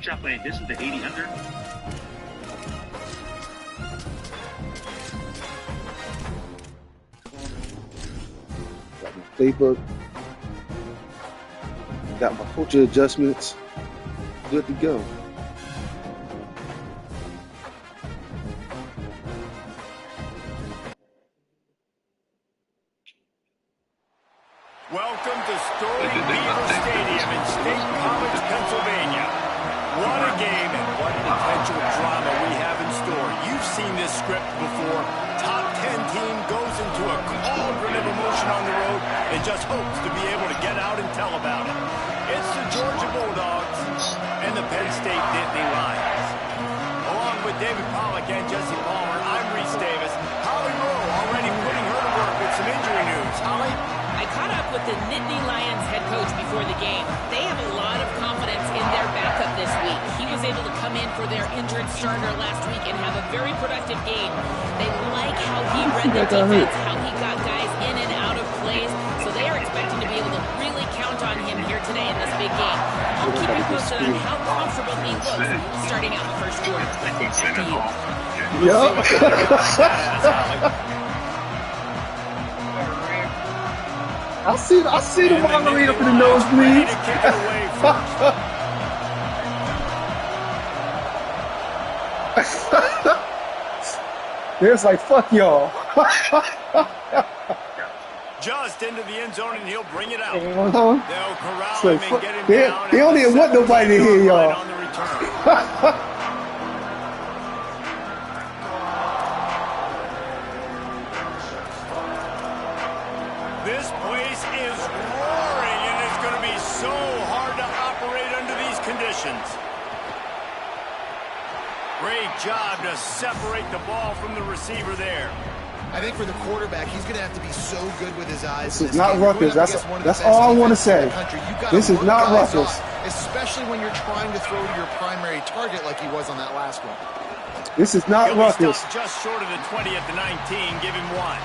y'all playing? This is the 80 under. Got my playbook. Got my culture adjustments. Good to go. Welcome to Story Beaver Stadium in State College, Pennsylvania. What a game and what potential drama we have in store. You've seen this script before. Top 10 team goes into a cauldron of emotion on the road and just hopes to be able to get out and tell about it. It's the Georgia Bulldogs and the Penn State Nittany Lions. Along with David Pollack and Jesse Palmer, I'm Reese Davis. Holly Rowe already putting her to work with some injury news. Holly? I caught up with the Nittany Lions head coach before the game. They have a lot of confidence in their backup this week. He was able to come in for their injured starter last week and have a very productive game. They like how he read the defense, how he got guys in and out of plays, so they are expecting to be able to really count on him here today in this big game. I'll keep you posted on how comfortable he looks starting out the first quarter. Back to you. Yup. I see the margarita for the nosebleeds. There's like, fuck y'all. Just into the end zone, and he'll bring it out. They'll corral him and get him down. They don't even want nobody to hear y'all. On the return. This place is roaring, and it's going to be so hard to operate under these conditions. Great job to separate the ball from the receiver there. I think for the quarterback, he's going to have to be so good with his eyes. This is not Rutgers. That's all I want to say. This is not Rutgers. Especially when you're trying to throw to your primary target like he was on that last one. This is not Rutgers. Just short of the 20 at the 19. Give him one.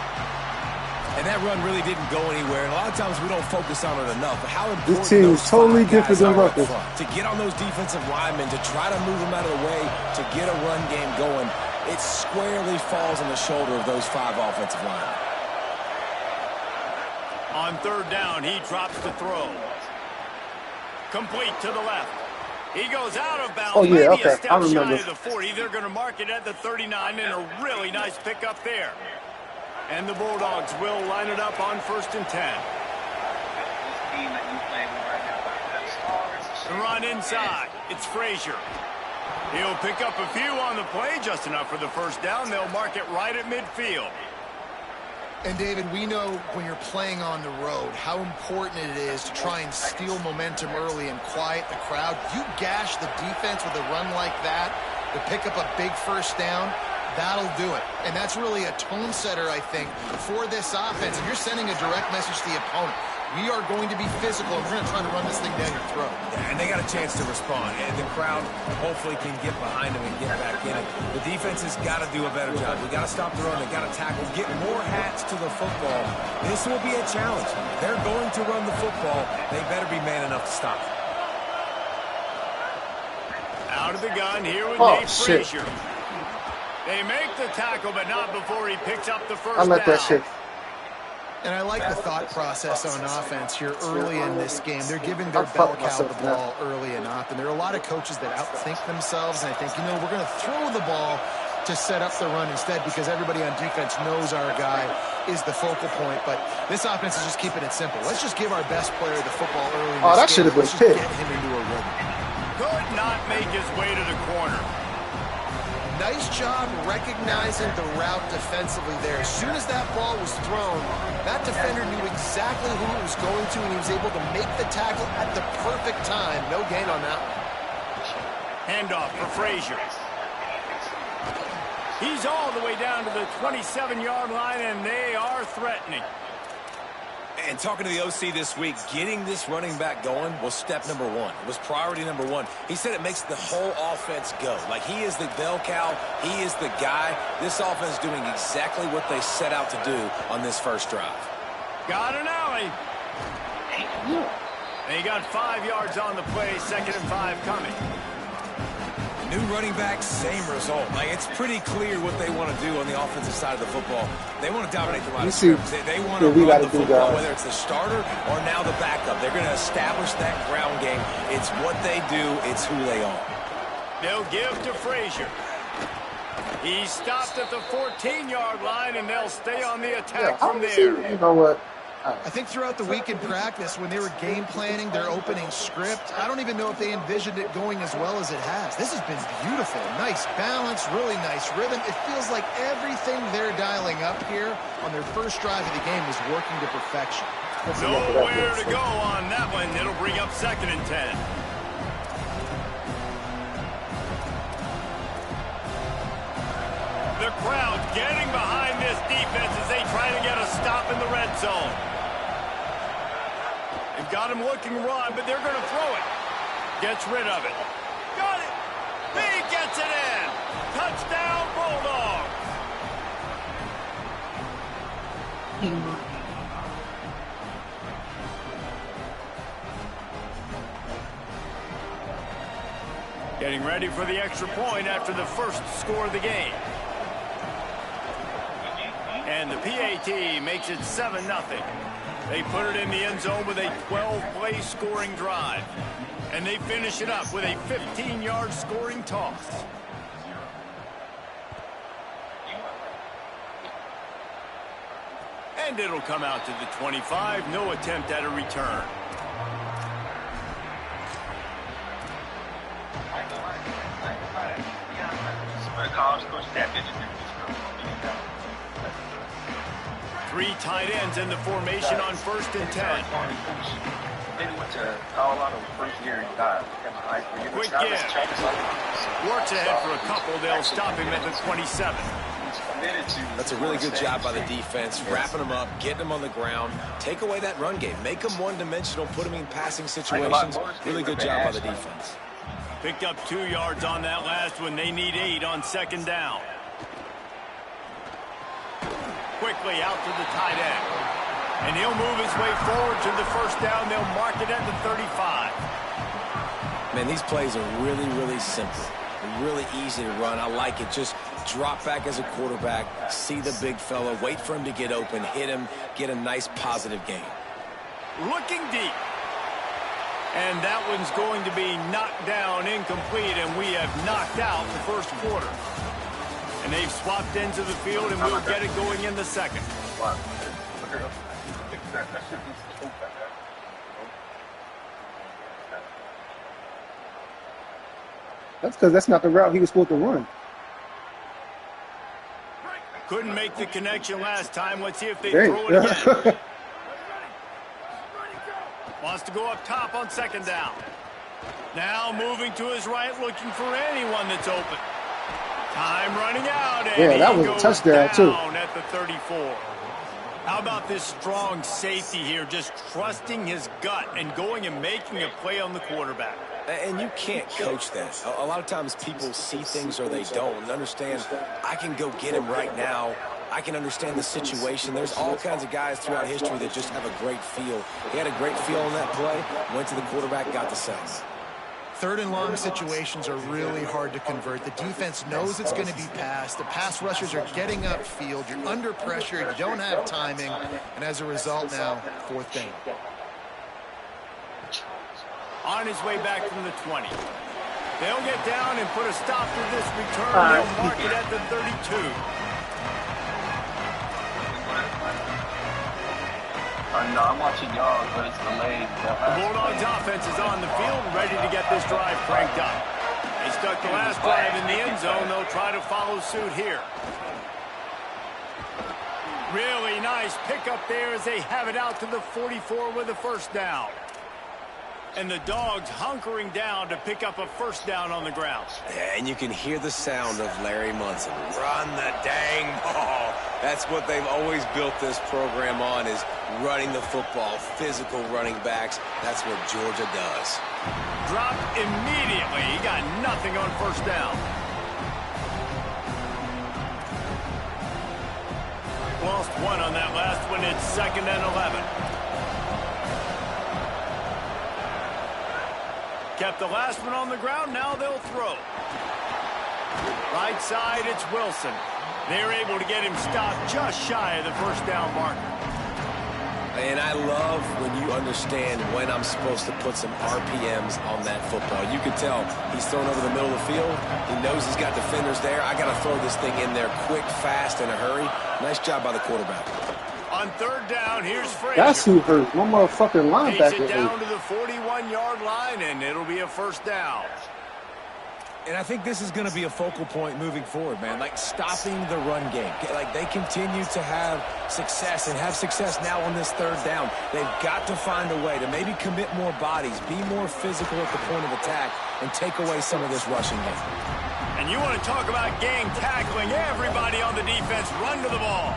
And that run really didn't go anywhere. And a lot of times we don't focus on it enough. But how important this team is totally different than Rutgers. To get on those defensive linemen, to try to move them out of the way, to get a run game going, it squarely falls on the shoulder of those 5 offensive linemen. On third down, he drops the throw. Complete to the left. He goes out of bounds. Oh, yeah, maybe okay. I remember. The 40. They're going to mark it at the 39, and a really nice pickup there. And the Bulldogs will line it up on 1st and 10. The run inside. It's Frazier. He'll pick up a few on the play, just enough for the first down. They'll mark it right at midfield. And, David, we know when you're playing on the road how important it is to try and steal momentum early and quiet the crowd. You gash the defense with a run like that to pick up a big first down, that'll do it. And that's really a tone setter, I think, for this offense. And you're sending a direct message to the opponent. We are going to be physical, and we're going to try to run this thing down your throat. Yeah, and they got a chance to respond. And the crowd hopefully can get behind them and get back in it. The defense has got to do a better job. We got to stop the run. They got to tackle, get more hats to the football. This will be a challenge. They're going to run the football. They better be man enough to stop it. Out of the gun here with Nate Frazier. They make the tackle, but not before he picks up the first down. I like that shit. And I like the thought process on offense here early in this game. They're giving their bell cow the ball early and often. There are a lot of coaches that outthink themselves, and I think, we're going to throw the ball to set up the run instead because everybody on defense knows our guy is the focal point. But this offense is just keeping it simple. Let's just give our best player the football early in this that should have been picked. Get him into a rhythm. Could not make his way to the corner. Nice job recognizing the route defensively there. As soon as that ball was thrown, that defender knew exactly who it was going to, and he was able to make the tackle at the perfect time. No gain on that one. Handoff for Frazier. He's all the way down to the 27-yard line, and they are threatening. And talking to the OC this week, getting this running back going was step number 1. It was priority number 1. He said it makes the whole offense go. Like, he is the bell cow. He is the guy. This offense is doing exactly what they set out to do on this first drive. Got an alley. And he got 5 yards on the play, 2nd and 5 coming. New running back, same result. Like, it's pretty clear what they want to do on the offensive side of the football. They want to dominate the line of scrimmage. They want to run the football, whether it's the starter or now the backup. They're going to establish that ground game. It's what they do. It's who they are. They'll give to Frazier. He stopped at the 14-yard line, and they'll stay on the attack from there. You know what? I think throughout the week in practice, when they were game planning their opening script, I don't even know if they envisioned it going as well as it has. This has been beautiful. Nice balance, really nice rhythm. It feels like everything they're dialing up here on their first drive of the game was working to perfection. Nowhere to go on that one. It'll bring up 2nd and 10. The crowd getting behind this defense as they try to get a stop in the red zone. They've got him looking run, but they're going to throw it. Gets rid of it. Got it. He gets it in. Touchdown, Bulldogs. Getting ready for the extra point after the first score of the game. And the PAT makes it 7-0. They put it in the end zone with a 12-play scoring drive. And they finish it up with a 15-yard scoring toss. And it'll come out to the 25. No attempt at a return. Three tight ends in the formation on 1st and 10. Quick give. Works ahead for a couple. They'll stop him at the 27. That's a really good job by the defense, wrapping them up, getting them on the ground, take away that run game, make them one-dimensional, put them in passing situations. Really good job by the defense. Picked up 2 yards on that last one. They need 8 on 2nd down. Quickly out to the tight end. And he'll move his way forward to the first down. They'll mark it at the 35. Man, these plays are really, really simple. Really easy to run. I like it. Just drop back as a quarterback, see the big fella, wait for him to get open, hit him, get a nice positive gain. Looking deep. And that one's going to be knocked down, incomplete, and we have knocked out the first quarter. And they've swapped into the field, and we'll get it going in the second. That's because that's not the route he was supposed to run. Couldn't make the connection last time. Let's see if they throw it again. Wants to go up top on 2nd down. Now moving to his right, looking for anyone that's open. Time running out, and that was a touchdown too. At the 34. How about this strong safety here, just trusting his gut and going and making a play on the quarterback? And you can't coach that. A lot of times people see things or they don't and understand, I can go get him right now. I can understand the situation. There's all kinds of guys throughout history that just have a great feel. He had a great feel on that play, went to the quarterback, got the sack. 3rd and long situations are really hard to convert. The defense knows it's going to be passed. The pass rushers are getting upfield. You're under pressure. You don't have timing. And as a result now, 4th down. On his way back from the 20. They'll get down and put a stop to this return. They'll mark it at the 32. No, I'm watching y'all, but it's delayed. The Bulldogs offense is on the field, ready to get this drive cranked up. They stuck the last drive in the end zone. They'll try to follow suit here. Really nice pickup there as they have it out to the 44 with a 1st down. And the Dogs hunkering down to pick up a 1st down on the ground. Yeah, and you can hear the sound of Larry Munson. Run the dang ball. That's what they've always built this program on, is running the football, physical running backs. That's what Georgia does. Dropped immediately. He got nothing on 1st down. Lost 1 on that last one. It's 2nd and 11. Kept the last one on the ground. Now they'll throw. Right side, it's Wilson. They're able to get him stopped just shy of the first down marker. And I love when you understand when I'm supposed to put some RPMs on that football. You can tell he's thrown over the middle of the field. He knows he's got defenders there. I got to throw this thing in there quick, fast, in a hurry. Nice job by the quarterback. On third down, here's Frazier. That's who hurt. One motherfucking linebacker. Takes it down to the 41-yard line, and it'll be a first down. And I think this is going to be a focal point moving forward, man. Like, stopping the run game. Like, they continue to have success and have success now on this third down. They've got to find a way to maybe commit more bodies, be more physical at the point of attack, and take away some of this rushing game. And you want to talk about gang tackling. Everybody on the defense run to the ball.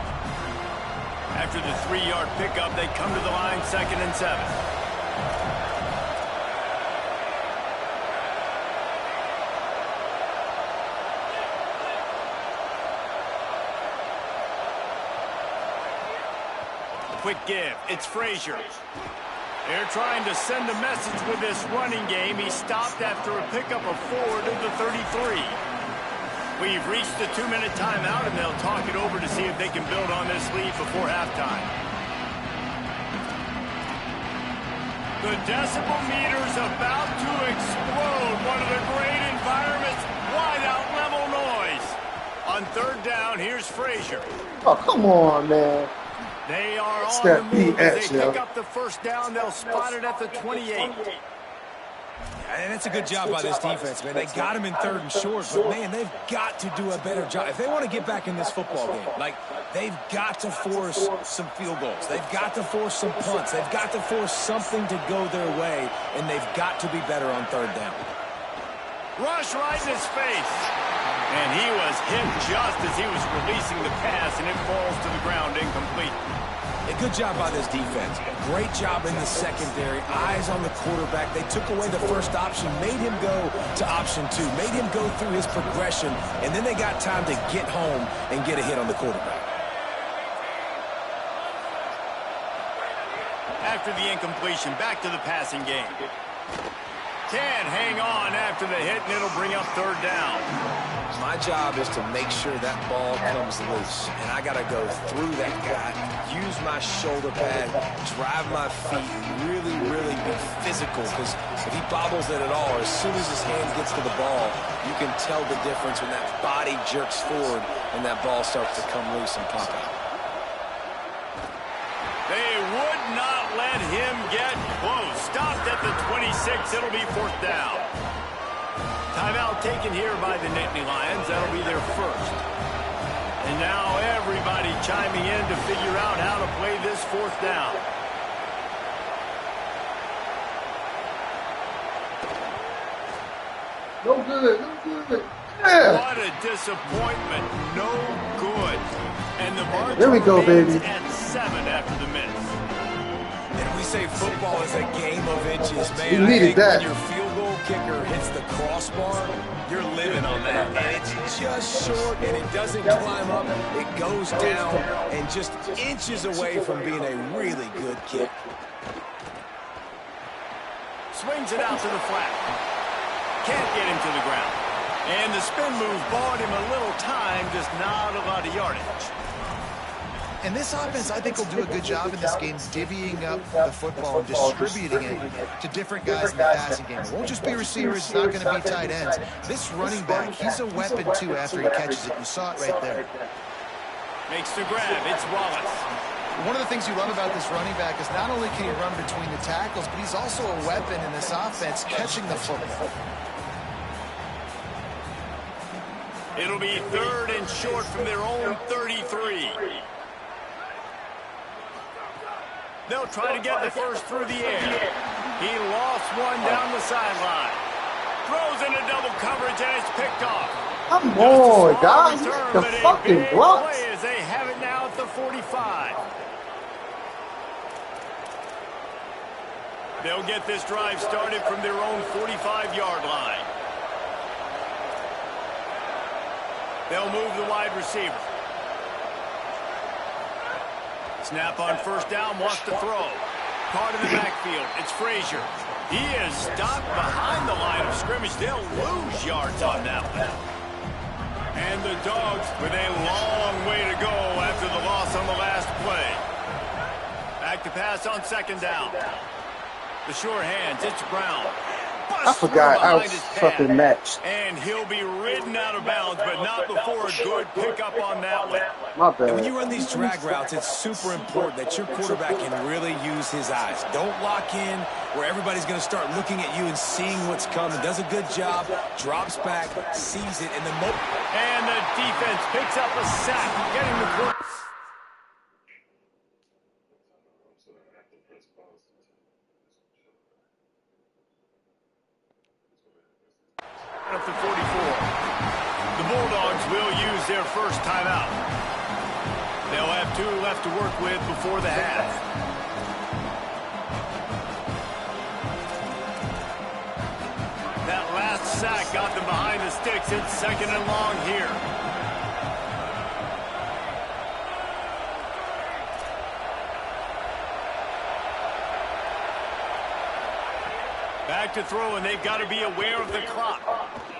After the 3-yard pickup, they come to the line, 2nd and 7. Quick give. It's Frazier. They're trying to send a message with this running game. He stopped after a pickup of 4 to the 33. We've reached the 2-minute timeout, and they'll talk it over to see if they can build on this lead before halftime. The decibel meter's about to explode. One of the great environments. Wide out level noise. On third down, here's Frazier. Oh, come on, man. They are It's on that the move. BS, They pick up the first down. They'll spot it at the 28. And that's a good job by this defense, man. They got him in 3rd and short, but, man, they've got to do a better job. If they want to get back in this football game, like, they've got to force some field goals. They've got to force some punts. They've got to force something to go their way, and they've got to be better on 3rd down. Rush right in his face. And he was hit just as he was releasing the pass, and it falls to the ground incomplete. A good job by this defense. Great job in the secondary. Eyes on the quarterback. They took away the first option, made him go to option 2, made him go through his progression, and then they got time to get home and get a hit on the quarterback. After the incompletion, back to the passing game. Can hang on after the hit, and it'll bring up 3rd down. My job is to make sure that ball comes loose, and I got to go through that guy, use my shoulder pad, drive my feet, really, really be physical, because if he bobbles it at all, as soon as his hand gets to the ball, you can tell the difference when that body jerks forward and that ball starts to come loose and pop out. They would not let him get close. Stopped at the 26. It'll be 4th down. Timeout taken here by the Nittany Lions. That'll be their first. And now everybody chiming in to figure out how to play this 4th down. No good, no good. Yeah. What a disappointment. No good. And the margin There we go, baby. at 7 after the miss. And we say football is a game of inches, man. You needed I think that. when your field goal kicker hits the crossbar, you're living on that. And it's just short, and it doesn't climb up. It goes down and just inches away from being a really good kick. Swings it out to the flat. Can't get him to the ground. And the spin move bought him a little time, just not a lot of yardage. And this offense, I think, will do a good job in this game divvying up the football and distributing it to different guys in the passing game. It won't just be receivers. It's not going to be tight ends. This running back, he's a weapon, too, after he catches it. You saw it right there. Makes the grab. It's Wallace. One of the things you love about this running back is not only can he run between the tackles, but he's also a weapon in this offense catching the football. It'll be 3rd and short from their own 33. They'll try to get the first through the air. He lost one down the sideline. Throws into double coverage, and it's picked off. Come on, guys. The fucking blocks. Play as they have it now at the 45. They'll get this drive started from their own 45-yard line. They'll move the wide receiver. Snap on first down, wants to throw. Caught in the backfield. It's Frazier. He is stopped behind the line of scrimmage. They'll lose yards on that one. And the Dogs with a long way to go after the loss on the last play. Back to pass on second down. The sure hands, it's Brown. I forgot I was fucking matched. And he'll be ridden out of bounds, but not before a good pickup on that one. My bad. And when you run these drag routes, it's super important that your quarterback can really use his eyes. Don't lock in where everybody's going to start looking at you and seeing what's coming. Does a good job, drops back, sees it, and and the defense picks up a sack, getting the quarterback. Up to 44. The Bulldogs will use their first timeout. They'll have 2 left to work with before the half. That last sack got them behind the sticks. It's second and long here. Back to throw, and they've got to be aware of the clock.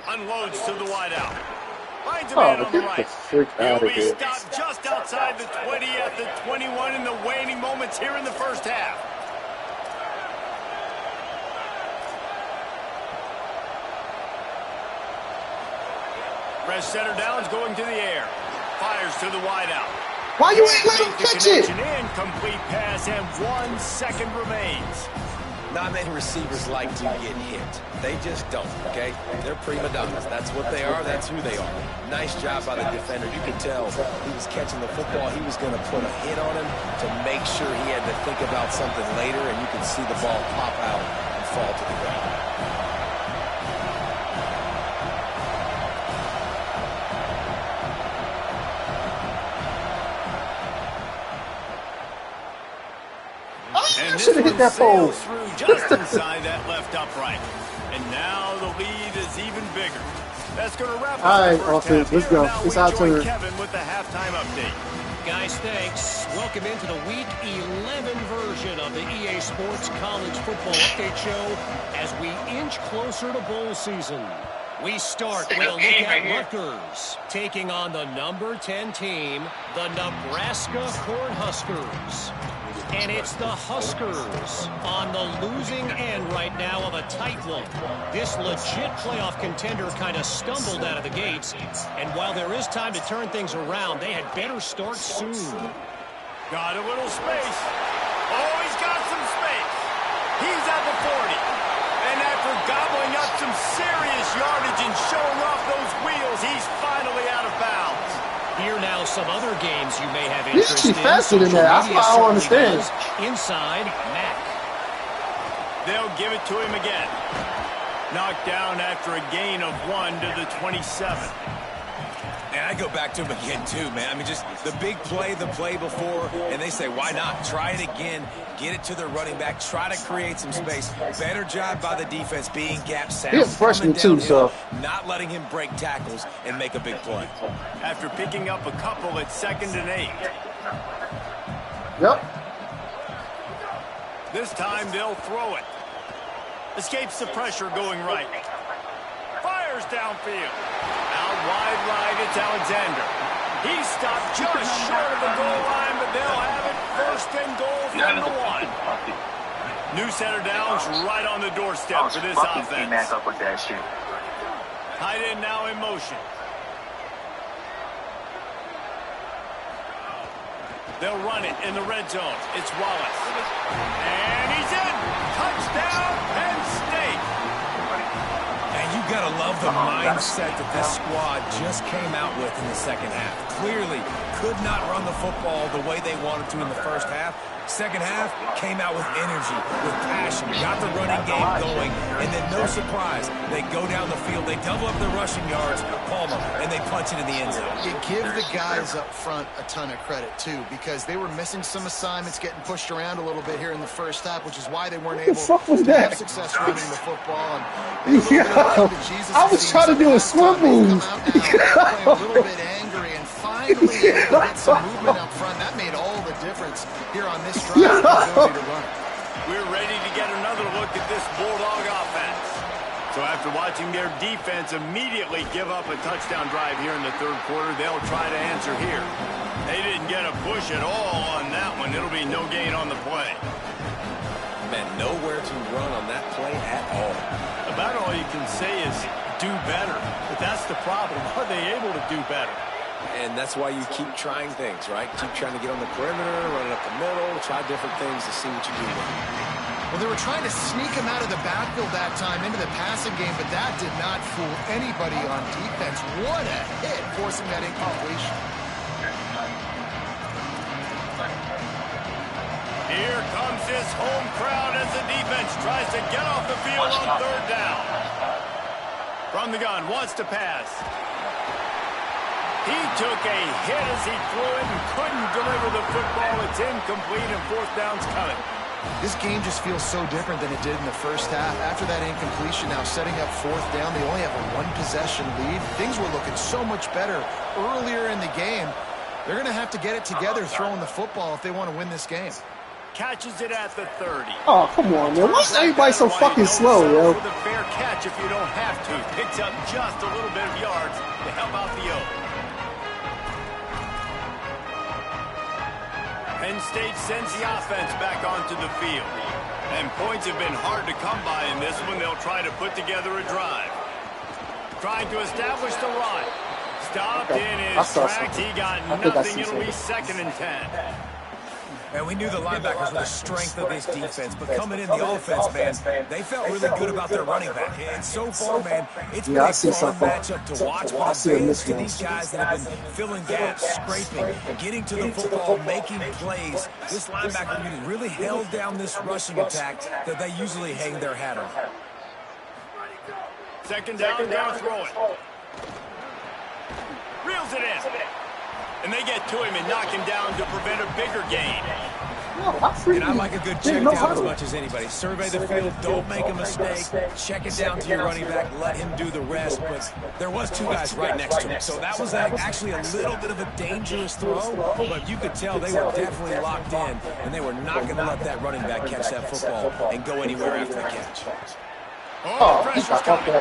Unloads to the wideout. Finds a man on the right. He'll be stopped just outside the 20 at the 21 in the waning moments here in the first half. Fresh center downs going to the air. Fires to the wideout. Why you ain't let him catch it? Incomplete pass, and 1 second remains. Not many receivers like to get hit. They just don't, okay? They're prima donnas. That's what they are. That's who they are. Nice job by the defender. You can tell he was catching the football. He was going to put a hit on him to make sure he had to think about something later, and you can see the ball pop out and fall to the ground. I should have hit that pole. Through just inside that left upright. And now the lead is even bigger. That's going to wrap up. All right, the first half. let's go. Now It's we our join turn. Kevin with the halftime update. Guys, thanks. Welcome into the Week 11 version of the EA Sports College Football Update Show as we inch closer to bowl season. We start with a look at Rutgers, taking on the number 10 team, the Nebraska Cornhuskers. And it's the Huskers on the losing end right now of a tight one. This legit playoff contender kind of stumbled out of the gates. And while there is time to turn things around, they had better start soon. Got a little space. Oh, he's got some space. He's at the 40. And after gobbling up some serious yardage and showing off those wheels, he's finally out of bounds. Here now some other games you may have interest He's in. faster than that. That's why I don't understand. Inside, Mack. They'll give it to him again. Knocked down after a gain of 1 to the 27. And I go back to him again, too, man. I mean, just the big play, the play before, and they say, why not? Try it again. Get it to the running back. Try to create some space. Better job by the defense being gap sound. He's a freshman, too, so. Not letting him break tackles and make a big play. After picking up a couple at 2nd and 8. Yep. This time they'll throw it. Escapes the pressure going right. Fires downfield. Out wide right, it's Alexander. He stopped just short of the goal line, but they'll have it 1st and goal from the 1. New center downs right on the doorstep for this offense. Tight end now in motion. They'll run it in the red zone. It's Wallace. And he's in. Touchdown, Penn State. And you got to love the mindset that this squad just came out with in the second half. Clearly could not run the football the way they wanted to in the first half. Second half came out with energy, with passion, got the running game going, and then no surprise, they go down the field, they double up their rushing yards, Palmer, and they punch it in the end zone. You give the guys up front a ton of credit, too, because they were missing some assignments, getting pushed around a little bit here in the first half, which is why they weren't able to have success running the football. And I was trying to do a swim move. A little bit angry, and finally able to get some movement up front. That made all the difference here on this drive. We're ready to get another look at this Bulldog offense. So after watching their defense immediately give up a touchdown drive here in the third quarter, they'll try to answer here. They didn't get a push at all on that one. It'll be no gain on the play. Man, nowhere to run on that play at all. About all you can say is do better. But that's the problem. Are they able to do better? And that's why you keep trying things, right? Keep trying to get on the perimeter, run it up the middle, try different things to see what you do. Well, they were trying to sneak him out of the backfield that time into the passing game, but that did not fool anybody on defense. What a hit, forcing that incompletion. Here comes this home crowd as the defense tries to get off the field on third down. From the gun, wants to pass. He took a hit as he threw it and couldn't deliver the football. It's incomplete and fourth down's coming. This game just feels so different than it did in the first half. After that incompletion, now setting up fourth down, they only have a one-possession lead. Things were looking so much better earlier in the game. They're going to have to get it together throwing the football if they want to win this game. Catches it at the 30. Oh, come on, man. Why's everybody so fucking slow, yo? With a fair catch if you don't have to. Picks up just a little bit of yards to help out the O. Penn State sends the offense back onto the field. And points have been hard to come by in this one. They'll try to put together a drive. Trying to establish the run. Stopped in his tracks. He got nothing. It'll be 2nd and 10. And we knew the linebackers were the strength of this defense, but coming in the offense, man, they felt really good about their running back. And so far, man, it's been a fun matchup to watch. But advantage to these guys that have been filling gaps, scraping, getting to the football, making plays. This linebacker unit really held down this rushing attack that they usually hang their hat on. 2nd down, they'll throw it. Reels it in. And they get to him and knock him down to prevent a bigger gain. And I like a good check down as much as anybody. Survey the field, don't make a mistake. Check it down to your running back, let him do the rest. But there was 2 guys right next to him. So that was actually a little bit of a dangerous throw. But you could tell they were definitely locked in. And they were not going to let that running back catch that football and go anywhere after the catch. Oh, pressure's coming.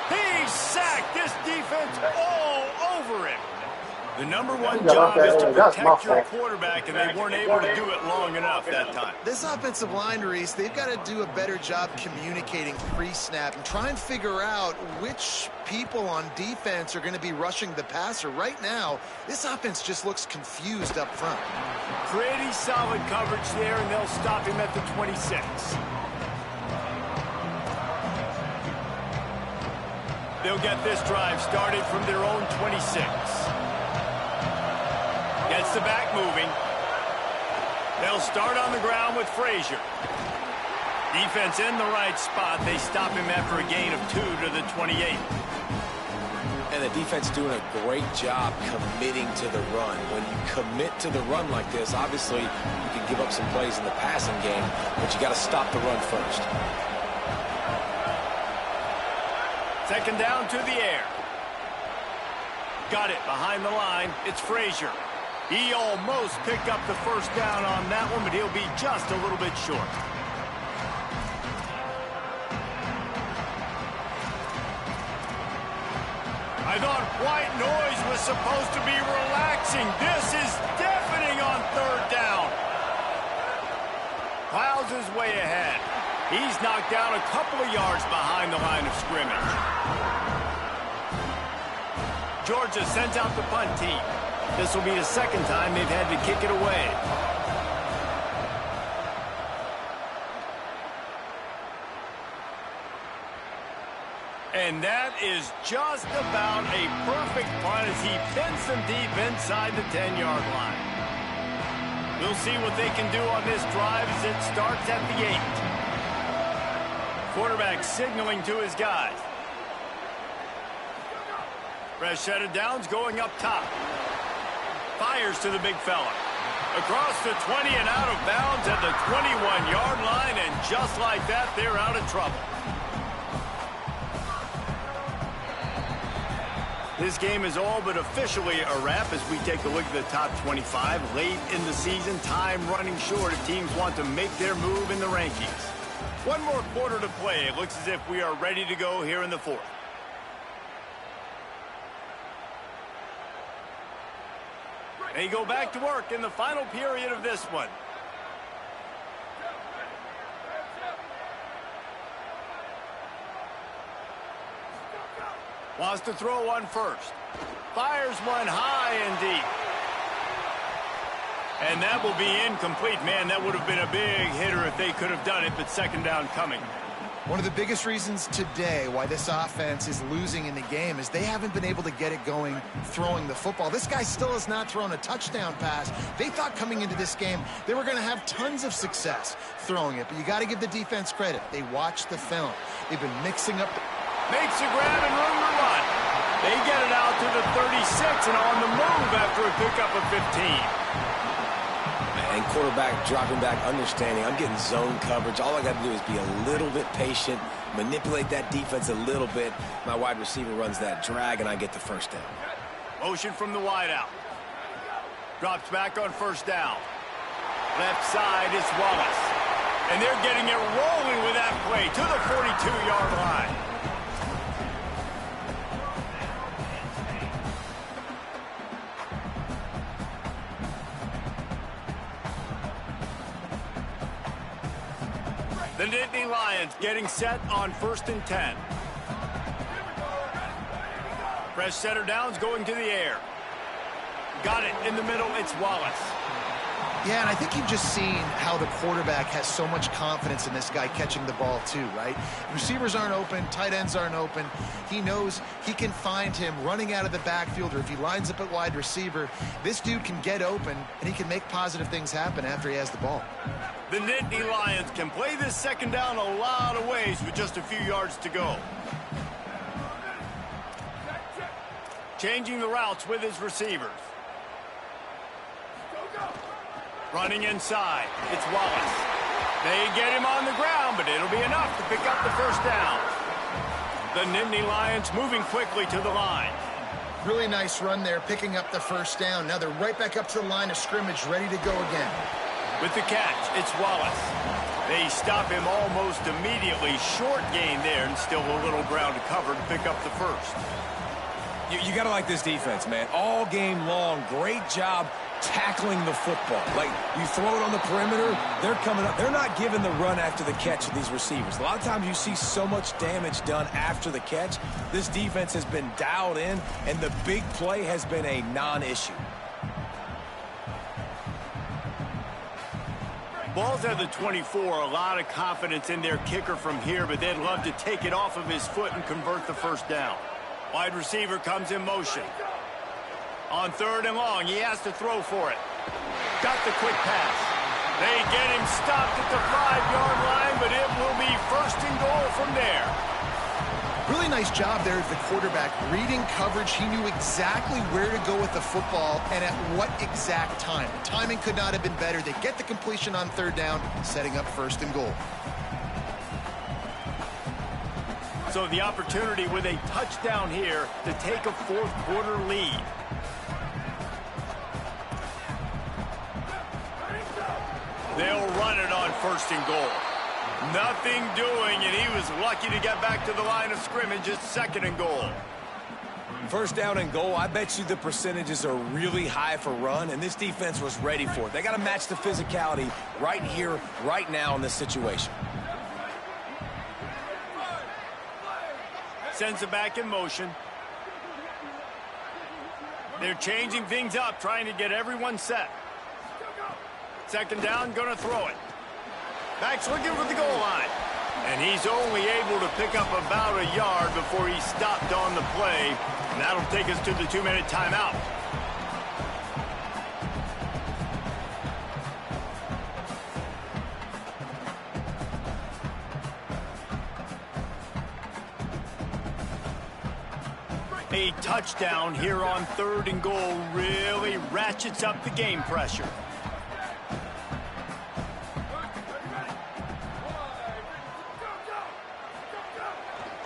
He's sacked. This defense all over him. The number one job is to protect your quarterback, and they weren't able to do it long enough that time. This offensive line, Reese, they've got to do a better job communicating pre-snap and try and figure out which people on defense are going to be rushing the passer. Right now, this offense just looks confused up front. Pretty solid coverage there, and they'll stop him at the 26. They'll get this drive started from their own 26. Gets the back moving. They'll start on the ground with Frazier. Defense in the right spot. They stop him after a gain of 2 to the 28. And the defense doing a great job committing to the run. When you commit to the run like this, obviously you can give up some plays in the passing game, but you got to stop the run first. 2nd down to the air. Got it behind the line. It's Frazier. He almost picked up the first down on that one, but he'll be just a little bit short. I thought white noise was supposed to be relaxing. This is deafening on 3rd down. Clouds is way ahead. He's knocked down a couple of yards behind the line of scrimmage. Georgia sends out the punt team. This will be the 2nd time they've had to kick it away. And that is just about a perfect punt as he pins them deep inside the 10-yard line. We'll see what they can do on this drive as it starts at the 8. Quarterback signaling to his guys. Fresh set of downs going up top. Fires to the big fella. Across the 20 and out of bounds at the 21-yard line, and just like that, they're out of trouble. This game is all but officially a wrap as we take a look at the top 25. Late in the season, time running short if teams want to make their move in the rankings. One more quarter to play. It looks as if we are ready to go here in the fourth. They go back to work in the final period of this one. Wants to throw one first. Fires one high and deep. And that will be incomplete. Man, that would have been a big hitter if they could have done it, but second down coming. One of the biggest reasons today why this offense is losing in the game is they haven't been able to get it going throwing the football. This guy still has not thrown a touchdown pass. They thought coming into this game they were going to have tons of success throwing it, but you got to give the defense credit. They watched the film. They've been mixing up. Makes a grab and room to run. They get it out to the 36 and on the move after a pickup of 15. And quarterback dropping back, understanding I'm getting zone coverage. All I got to do is be a little bit patient, manipulate that defense a little bit. My wide receiver runs that drag, and I get the first down. Motion from the wide out. Drops back on first down. Left side is Wallace. And they're getting it rolling with that play to the 42-yard line. The Nittany Lions getting set on 1st and 10. Fresh setter downs going to the air. Got it in the middle. It's Wallace. Yeah, and I think you've just seen how the quarterback has so much confidence in this guy catching the ball too, right? Receivers aren't open, tight ends aren't open. He knows he can find him running out of the backfield, or if he lines up at wide receiver, this dude can get open and he can make positive things happen after he has the ball. The Nittany Lions can play this second down a lot of ways with just a few yards to go. Changing the routes with his receivers. Running inside, it's Wallace. They get him on the ground, but it'll be enough to pick up the first down. The Nittany Lions moving quickly to the line. Really nice run there, picking up the first down. Now they're right back up to the line of scrimmage, ready to go again. With the catch, it's Wallace. They stop him almost immediately. Short gain there, and still a little ground to cover to pick up the first. You got to like this defense, man. All game long, great job tackling the football. Like, you throw it on the perimeter, they're coming up. They're not giving the run after the catch of these receivers. A lot of times you see so much damage done after the catch. This defense has been dialed in, and the big play has been a non-issue. Ball's at the 24. A lot of confidence in their kicker from here, but they'd love to take it off of his foot and convert the first down. Wide receiver comes in motion. On 3rd and long, he has to throw for it. Got the quick pass. They get him stopped at the 5-yard line, but it will be 1st and goal from there. Really nice job there as the quarterback reading coverage. He knew exactly where to go with the football and at what exact time. The timing could not have been better. They get the completion on 3rd down, setting up 1st and goal. So the opportunity with a touchdown here to take a 4th quarter lead. They'll run it on 1st and goal. Nothing doing, and he was lucky to get back to the line of scrimmage. It's 2nd and goal. 1st down and goal, I bet you the percentages are really high for run, and this defense was ready for it. They got to match the physicality right here, right now in this situation. Sends it back in motion. They're changing things up, trying to get everyone set. 2nd down, going to throw it. Back's looking for the goal line. And he's only able to pick up about a yard before he stopped on the play. And that'll take us to the 2-minute timeout. A touchdown here on 3rd and goal really ratchets up the game pressure.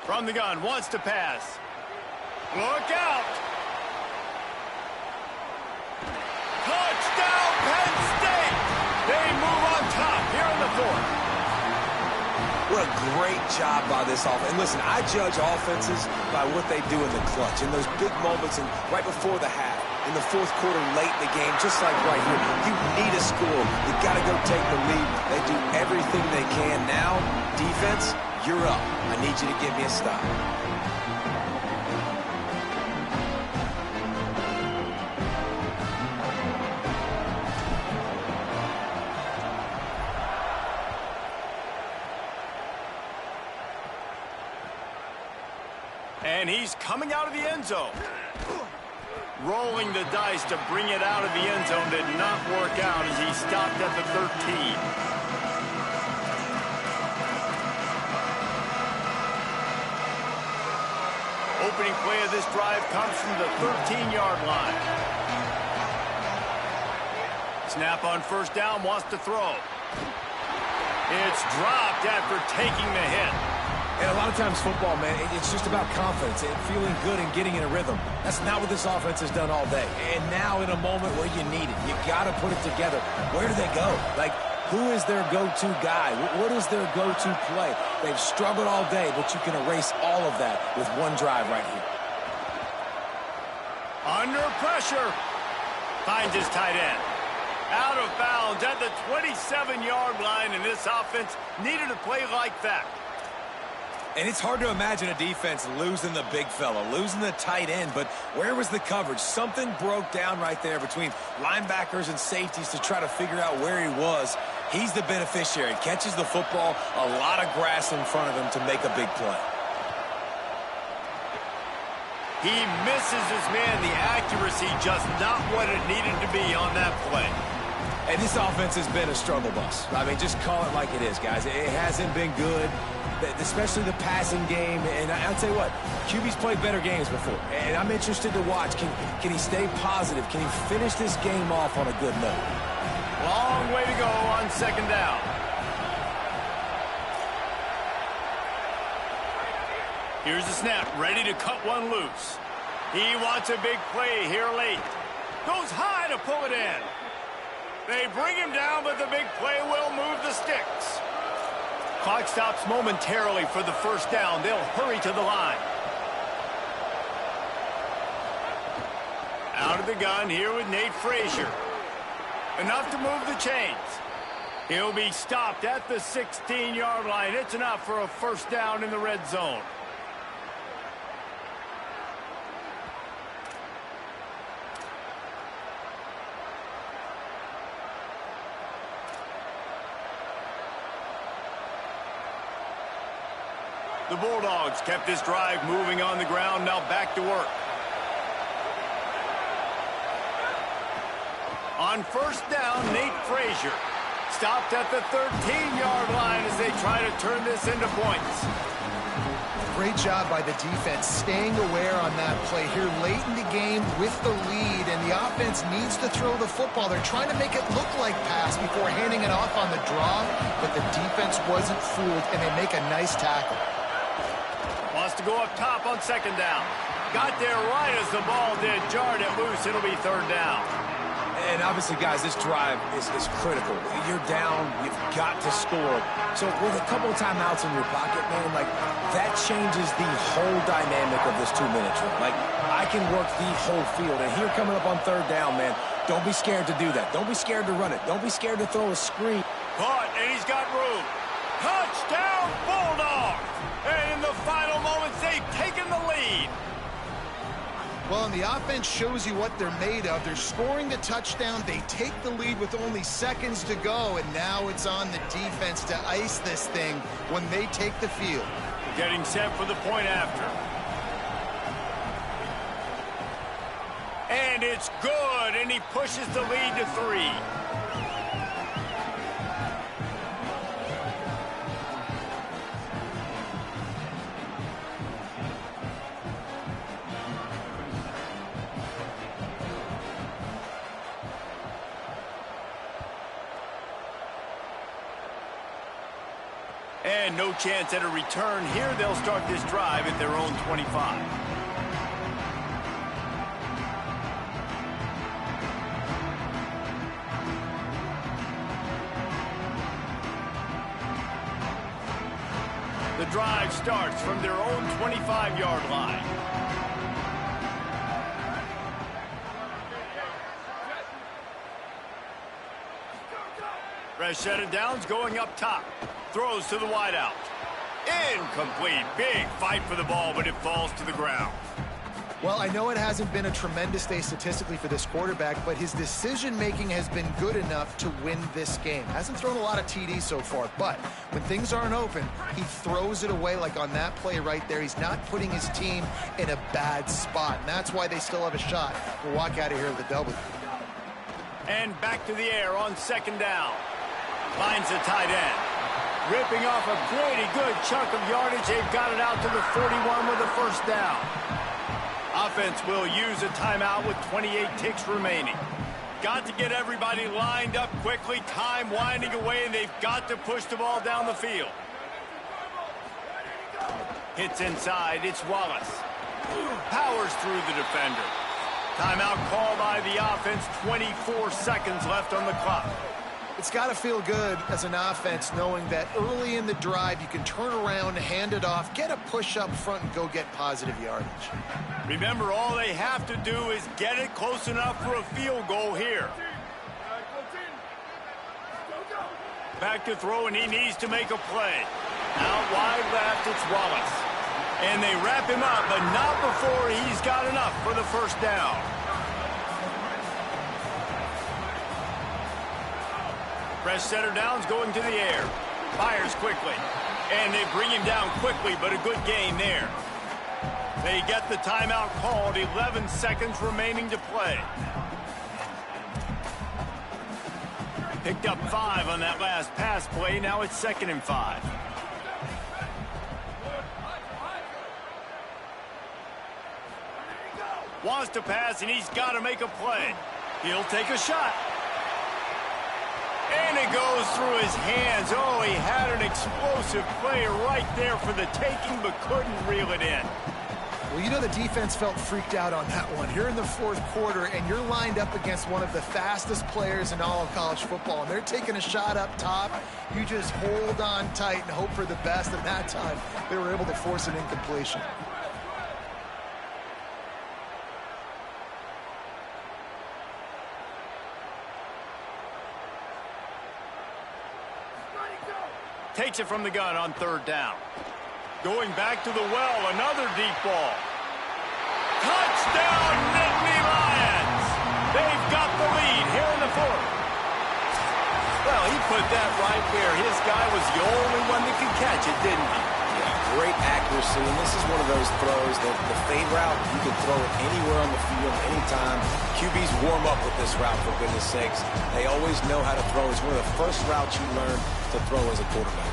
From the gun, wants to pass. Look out! Touchdown, Penn State! They move on top here in the 4th. What a great job by this offense. And listen, I judge offenses by what they do in the clutch, in those big moments and right before the half, in the fourth quarter, late in the game, just like right here. You need a score. You got to go take the lead. They do everything they can. Now, defense, you're up. I need you to give me a stop. And he's coming out of the end zone. Rolling the dice to bring it out of the end zone did not work out as he stopped at the 13. Opening play of this drive comes from the 13-yard line. Snap on first down, wants to throw. It's dropped after taking the hit. And a lot of times football, man, it's just about confidence and feeling good and getting in a rhythm. That's not what this offense has done all day. And now in a moment where you need it, you got to put it together. Where do they go? Like, who is their go-to guy? What is their go-to play? They've struggled all day, but you can erase all of that with one drive right here. Under pressure. Finds his tight end. Out of bounds at the 27-yard line, and this offense needed a play like that. And it's hard to imagine a defense losing the big fella, losing the tight end, but where was the coverage? Something broke down right there between linebackers and safeties to try to figure out where he was. He's the beneficiary. Catches the football, a lot of grass in front of him to make a big play. He misses his man. The accuracy just not what it needed to be on that play. And this offense has been a struggle bus. I mean, just call it like it is, guys. It hasn't been good, especially the passing game. And I'll tell you what, QB's played better games before. And I'm interested to watch. Can he stay positive? Can he finish this game off on a good note? Long way to go on second down. Here's the snap, ready to cut one loose. He wants a big play here late. Goes high to pull it in. They bring him down, but the big play will move the sticks. Clock stops momentarily for the first down. They'll hurry to the line. Out of the gun here with Nate Frazier. Enough to move the chains. He'll be stopped at the 16-yard line. It's enough for a first down in the red zone. The Bulldogs kept this drive moving on the ground, now back to work. On first down, Nate Frazier stopped at the 13-yard line as they try to turn this into points. Great job by the defense staying aware on that play here late in the game with the lead, and the offense needs to throw the football. They're trying to make it look like pass before handing it off on the draw, but the defense wasn't fooled, and they make a nice tackle. Wants to go up top on second down. Got there right as the ball did. Jarred it loose. It'll be third down. And obviously, guys, this drive is critical. You're down. You've got to score. So with a couple of timeouts in your pocket, man, like, that changes the whole dynamic of this 2-minute drill. Like, I can work the whole field. And here coming up on third down, man, don't be scared to do that. Don't be scared to run it. Don't be scared to throw a screen. Caught, and he's got room. Touchdown, Bulldogs! And in the final moments, they've taken the lead. Well, and the offense shows you what they're made of. They're scoring the touchdown. They take the lead with only seconds to go, and now it's on the defense to ice this thing when they take the field. Getting set for the point after. And it's good, and he pushes the lead to 3. And no chance at a return here. They'll start this drive at their own 25. The drive starts from their own 25-yard line. Rashad Downs going up top. Throws to the wideout. Incomplete. Big fight for the ball, but it falls to the ground. Well, I know it hasn't been a tremendous day statistically for this quarterback, but his decision-making has been good enough to win this game. Hasn't thrown a lot of TDs so far, but when things aren't open, he throws it away like on that play right there. He's not putting his team in a bad spot, and that's why they still have a shot to walk out of here with a W. And back to the air on second down. Finds the tight end. Ripping off a pretty good chunk of yardage. They've got it out to the 41 with a first down. Offense will use a timeout with 28 ticks remaining. Got to get everybody lined up quickly. Time winding away, and they've got to push the ball down the field. Hits inside. It's Wallace. Powers through the defender. Timeout called by the offense. 24 seconds left on the clock. It's got to feel good as an offense knowing that early in the drive you can turn around, hand it off, get a push up front, and go get positive yardage. Remember, all they have to do is get it close enough for a field goal here. Back to throw, and he needs to make a play. Out wide left, it's Wallace. And they wrap him up, but not before he's got enough for the first down. Press center downs going to the air. Fires quickly. And they bring him down quickly, but a good gain there. They get the timeout called. 11 seconds remaining to play. Picked up 5 on that last pass play. Now it's 2nd and 5. Wants to pass, and he's got to make a play. He'll take a shot. And it goes through his hands. Oh, he had an explosive play right there for the taking, but couldn't reel it in. Well, you know the defense felt freaked out on that one. You're in the fourth quarter, and you're lined up against one of the fastest players in all of college football, and they're taking a shot up top. You just hold on tight and hope for the best, and that time they were able to force an incompletion. Takes it from the gun on 3rd down. Going back to the well, another deep ball. Touchdown, Nittany Lions! They've got the lead here in the 4th. Well, he put that right there. His guy was the only one that could catch it, didn't he? Yeah, great accuracy, and this is one of those throws that the fade route, you can throw it anywhere on the field, anytime. QBs warm up with this route, for goodness sakes. They always know how to throw. It's one of the first routes you learn to throw as a quarterback.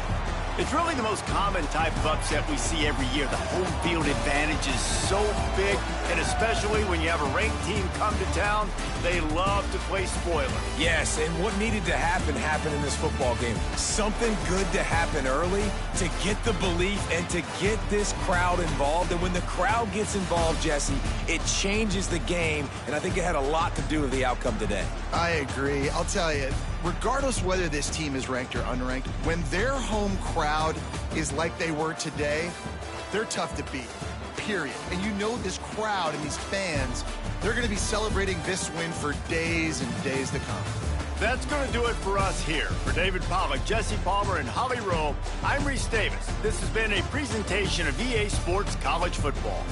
It's really the most common type of upset we see every year. The home field advantage is so big, and especially when you have a ranked team come to town, they love to play spoiler. Yes, and what needed to happen happened in this football game. Something good to happen early to get the belief and to get this crowd involved. And when the crowd gets involved, Jesse, it changes the game, and I think it had a lot to do with the outcome today. I agree. I'll tell you, regardless whether this team is ranked or unranked, when their home crowd is like they were today, they're tough to beat, period. And you know this crowd and these fans, they're going to be celebrating this win for days and days to come. That's going to do it for us here. For David Pollack, Jesse Palmer, and Holly Rowe, I'm Reese Davis. This has been a presentation of EA Sports College Football.